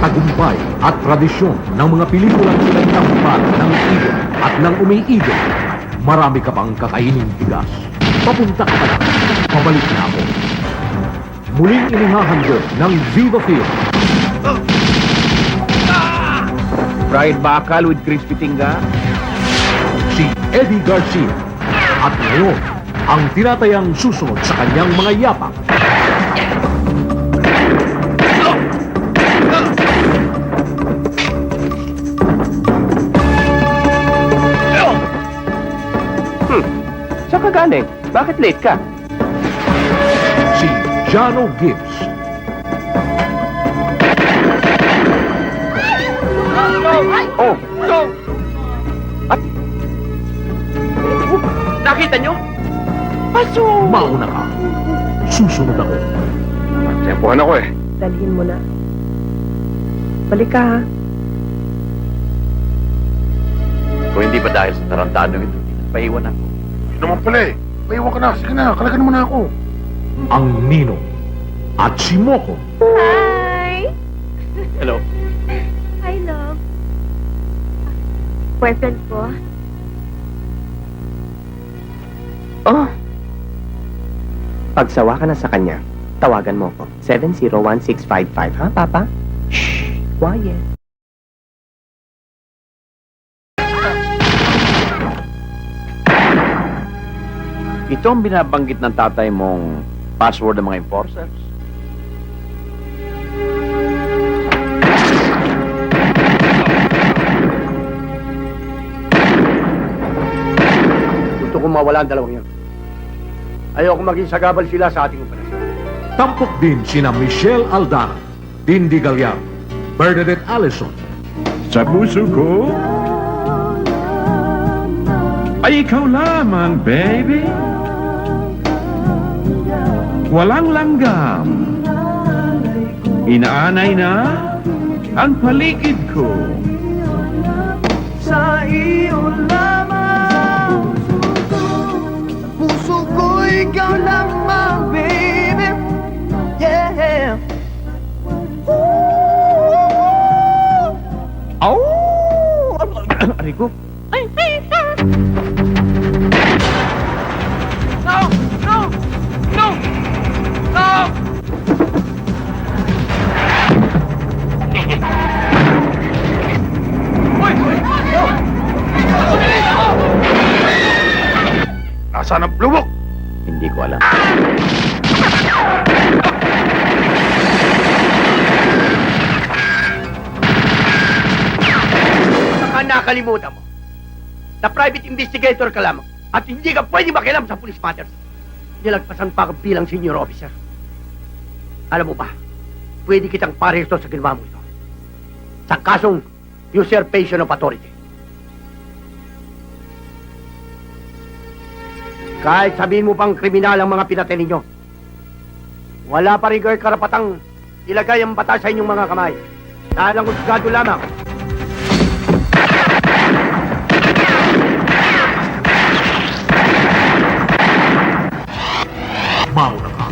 Tagumpay at tradisyon ng mga pelikulang pinagtampal ng igol at ng umiigol, marami ka pang kakainin bigas. Papunta ka pa lang, pabalik na ako. Muling inihahandog ng Viva Film. Fried bakal with crispy tingga. Si Eddie Garcia. At ngayon, ang tinatayang susunod sa kanyang mga yapak. Saan ka galing? Bakit late ka? Si Jano Gibbs. Oh! At... Nakita nyo? Paso! Mauna ka. Susunod ako. Tempohan ako eh. Dalhin mo na. Balik ka, ha? Kung hindi ba dahil sa tarantado ito, paiwan ako. Yun naman pala eh. Paiwan ka na. Sige na, kalagan mo na ako. Ang Ninong at si Moko. Hi! Hello? Hi, love. Boyfriend ko? Oh! Pagsawa ka na sa kanya, tawagan mo ko. 701655, ha, Papa? Shh! Quiet. Ito ang binabanggit ng tatay mong password ng mga enforcers. Gusto kong mawala ang dalawang yan. Ayoko maging sagabal sila sa ating operasyon. Tampok din sina Michelle Aldana, Dindy Galliano, Bernadette Allison, Sa puso ko ay ikaw lamang, baby. Walang langgam. Inaanay na ang paligid ko. Sa iyo lamang puso ko, ikaw lamang, baby. Yeah. Oh! Aray ko. No! No! No! No! Nasaan ang blubok? Hindi ko alam. Baka nakalimutan mo na private investigator ka lamang at hindi ka pwede makialam sa police matters. Nilagpasan pa ka bilang senior officer. Alam mo ba, pwede kitang paresto sa ginawa mo ito. Sa kasong usurpation of authority. Kahit sabihin mo pang kriminal ang mga pinatay ninyo, wala pa rin kayo karapatang ilagay ang batas sa inyong mga kamay. Dahil ang husgado lamang. Mauna ka.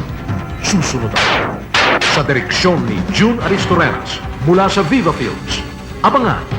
Susunod ako. Sa direksyon ni June Aristorenas mula sa Viva Films. Abangan